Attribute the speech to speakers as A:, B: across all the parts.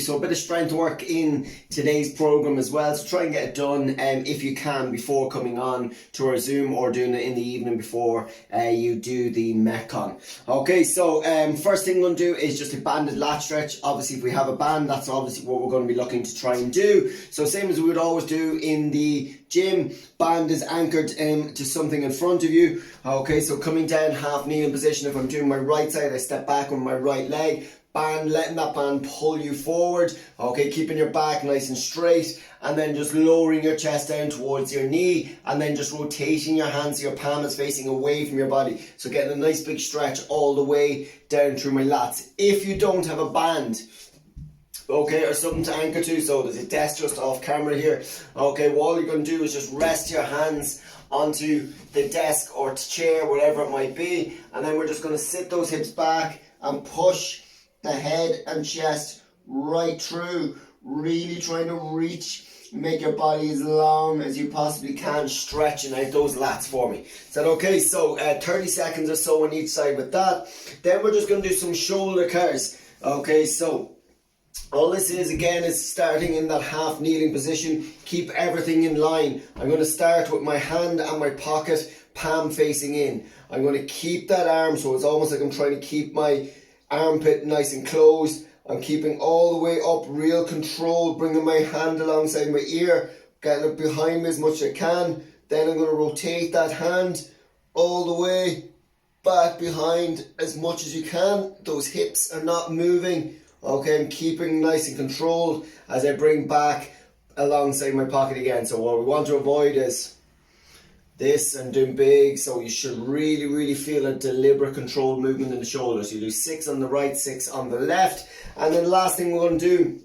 A: So a bit of strength work in today's program as well, so try and get it done if you can before coming on to our Zoom, or doing it in the evening before you do the Metcon. Okay, so first thing we're going to do is just a banded lat stretch. Obviously if we have a band, that's obviously what we're going to be looking to try and do. So same as we would always do in the gym, band is anchored to something in front of you. Okay, so coming down half kneeling position. If I'm doing my right side, I step back with my right leg. Band, letting that band pull you forward, okay, keeping your back nice and straight, and then just lowering your chest down towards your knee, and then just rotating your hands so your palm is facing away from your body. So getting a nice big stretch all the way down through my lats. If you don't have a band, okay, or something to anchor to, so there's a desk just off camera here, okay, well, all you're going to do is just rest your hands onto the desk or chair, whatever it might be, and then we're just going to sit those hips back and push the head and chest right through, really trying to reach, make your body as long as you possibly can, stretching out those lats for me. Is that okay? So 30 seconds or so on each side with that. Then we're just going to do some shoulder cars. Okay, so all this is, again, is starting in that half kneeling position. Keep everything in line. I'm going to start with my hand and my pocket, palm facing in. I'm going to keep that arm, so it's almost like I'm trying to keep my armpit nice and closed. I'm keeping all the way up, real control, bringing my hand alongside my ear, getting it behind me as much as I can. Then I'm going to rotate that hand all the way back behind as much as you can. Those hips are not moving. Okay, I'm keeping nice and controlled as I bring back alongside my pocket again. So what we want to avoid is this and doing big, so you should really feel a deliberate controlled movement in the shoulders. You do 6 on the right, 6 on the left, and then the last thing we're going to do,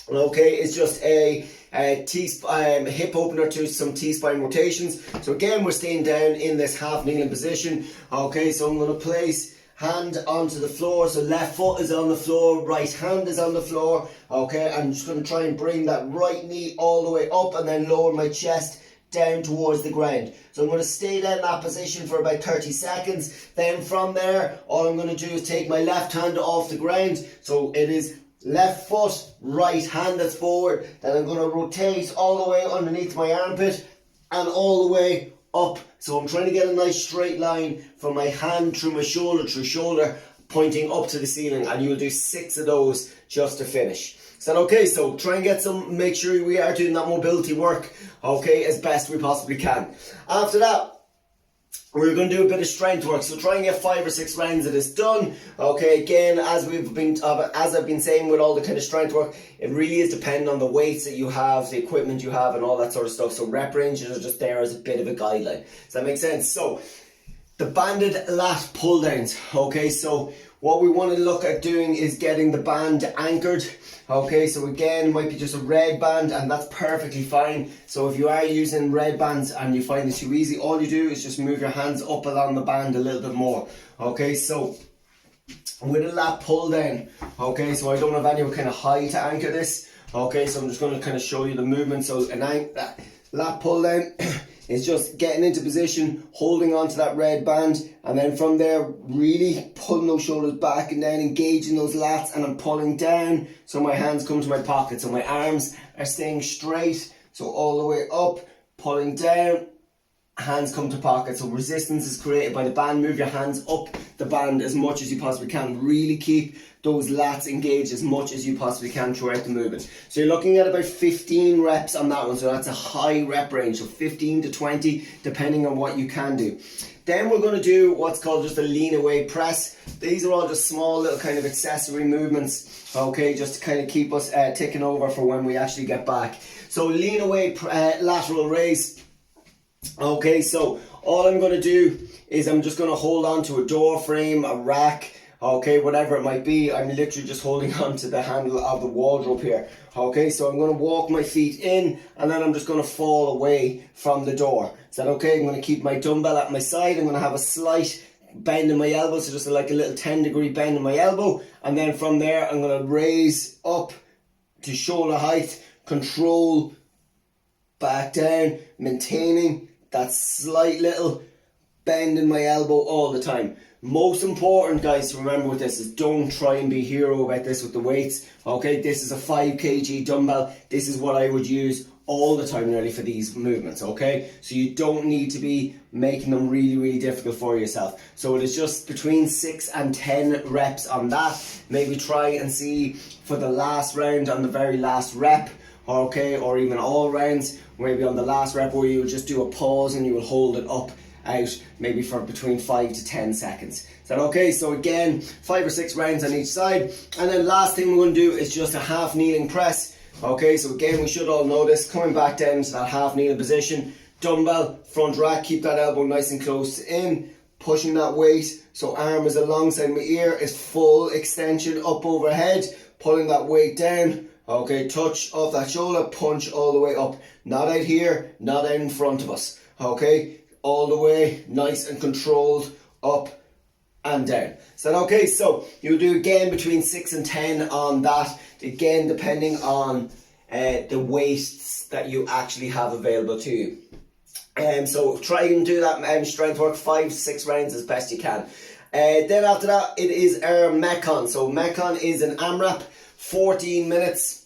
A: okay, is just a hip opener to some T-spine rotations. So again, we're staying down in this half kneeling position. Okay, so I'm going to place hand onto the floor, so left foot is on the floor, right hand is on the floor. Okay, I'm just going to try and bring that right knee all the way up and then lower my chest down towards the ground. So I'm going to stay down in that position for about 30 seconds. Then from there, all I'm going to do is take my left hand off the ground. So it is left foot, right hand that's forward. Then I'm going to rotate all the way underneath my armpit and all the way up. So I'm trying to get a nice straight line from my hand through my shoulder, pointing up to the ceiling. And you'll do 6 of those just to finish. Is that okay? So try and get some, make sure we are doing that mobility work, okay, as best we possibly can. After that, we're going to do a bit of strength work. So try and get 5 or 6 rounds of this done. Okay, again, as I've been saying with all the kind of strength work, it really is dependent on the weights that you have, the equipment you have, and all that sort of stuff. So rep ranges are just there as a bit of a guideline. Does that make sense? So the banded lat pull downs. Okay, so what we want to look at doing is getting the band anchored. Okay, so again, it might be just a red band, and that's perfectly fine. So if you are using red bands and you find it too easy, all you do is just move your hands up along the band a little bit more. Okay, so with a lat pull down, okay, so I don't have any kind of high to anchor this. Okay, so I'm just going to kind of show you the movement. So a lat pull down is just getting into position, holding on to that red band, and then from there really pulling those shoulders back and then engaging those lats, and I'm pulling down so my hands come to my pocket. So my arms are staying straight, so all the way up, pulling down, hands come to pocket. So resistance is created by the band. Move your hands up the band as much as you possibly can. Really keep those lats engaged as much as you possibly can throughout the movement. So you're looking at about 15 reps on that one. So that's a high rep range. So 15 to 20, depending on what you can do. Then we're going to do what's called just a lean away press. These are all just small little kind of accessory movements, okay, just to kind of keep us ticking over for when we actually get back. So lean away lateral raise. Okay, so all I'm going to do is I'm just going to hold on to a door frame, a rack, okay, whatever it might be. I'm literally just holding on to the handle of the wardrobe here. Okay, so I'm going to walk my feet in, and then I'm just going to fall away from the door. Is that okay? I'm going to keep my dumbbell at my side. I'm going to have a slight bend in my elbow, so just like a little 10-degree bend in my elbow. And then from there, I'm going to raise up to shoulder height, control, back down, maintaining that slight little bend in my elbow all the time. most important, guys, to remember with this is don't try and be hero about this with the weights. Okay, this is a 5 kg dumbbell. This is what I would use all the time nearly for these movements. Okay, so you don't need to be making them really difficult for yourself. So it is just between 6 and 10 reps on that. Maybe try and see for the last round on the very last rep, okay, or even all rounds, maybe on the last rep where you will just do a pause and you will hold it up out maybe for between 5 to 10 seconds. Is that okay? So again, 5 or 6 rounds on each side. And then last thing we're going to do is just a half kneeling press. Okay, so again, we should all know this. Coming back down to that half kneeling position, dumbbell, front rack, keep that elbow nice and close in, pushing that weight. So arm is alongside my ear, is full extension up overhead, pulling that weight down. Okay, touch off that shoulder, punch all the way up. Not out here, not out in front of us. Okay, all the way, nice and controlled, up and down. Is that okay? So you'll do again between 6 and 10 on that. Again, depending on the weights that you actually have available to you. So try and do that strength work 5 to 6 rounds as best you can. Then after that, it is our Metcon. So Metcon is an AMRAP, 14 minutes.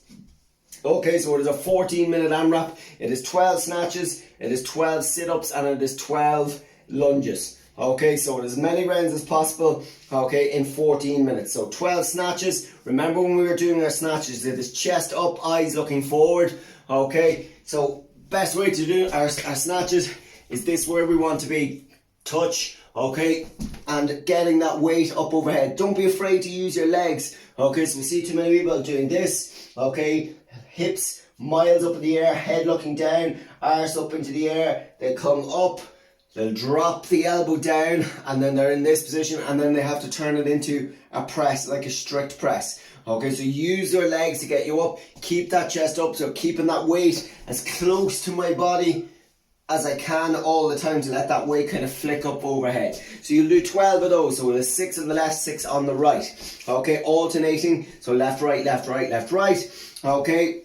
A: Okay, so it is a 14-minute AMRAP. It is 12 snatches, it is 12 sit-ups, and it is 12 lunges. Okay, so as many rounds as possible, okay, in 14 minutes. So 12 snatches. Remember when we were doing our snatches, it is chest up, eyes looking forward. Okay, so best way to do our snatches is this where we want to be. Touch, okay, and getting that weight up overhead. Don't be afraid to use your legs. Okay, so we see too many people doing this. Okay, hips miles up in the air, head looking down, arse up into the air. They come up. They'll drop the elbow down and then they're in this position and then they have to turn it into a press, like a strict press. Okay, so use their legs to get you up. Keep that chest up, so keeping that weight as close to my body as I can all the time to let that weight kind of flick up overhead. So you'll do 12 of those. So there's 6 on the left, 6 on the right. Okay, alternating. So left, right, left, right, left, right. Okay,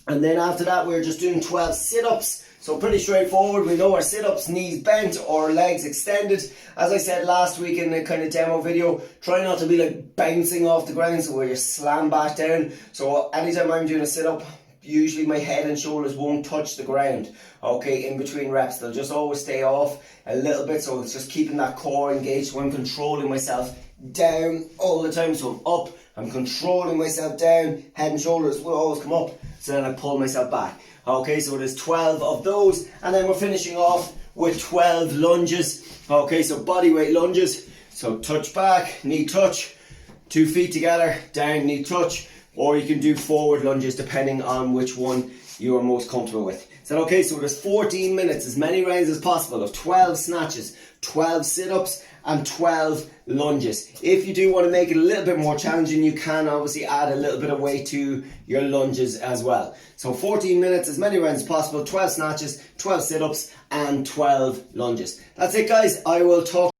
A: and then after that we're just doing 12 sit-ups. So pretty straightforward. We know our sit-ups, knees bent or legs extended. As I said last week in the kind of demo video, try not to be like bouncing off the ground, so where you slam back down. So anytime I'm doing a sit-up, usually my head and shoulders won't touch the ground. Okay, in between reps, they'll just always stay off a little bit. So it's just keeping that core engaged. So I'm controlling myself down all the time. So I'm up, I'm controlling myself down, head and shoulders will always come up. So then I pull myself back. Okay, so there's 12 of those, and then we're finishing off with 12 lunges. Okay, so body weight lunges. So touch back, knee touch, 2 feet together, down, knee touch, or you can do forward lunges depending on which one you are most comfortable with. Is that okay? So there's 14 minutes, as many rounds as possible of 12 snatches, 12 sit-ups, and 12 lunges. If you do want to make it a little bit more challenging, you can obviously add a little bit of weight to your lunges as well. So 14 minutes, as many rounds as possible, 12 snatches, 12 sit-ups, and 12 lunges. That's it, guys. I will talk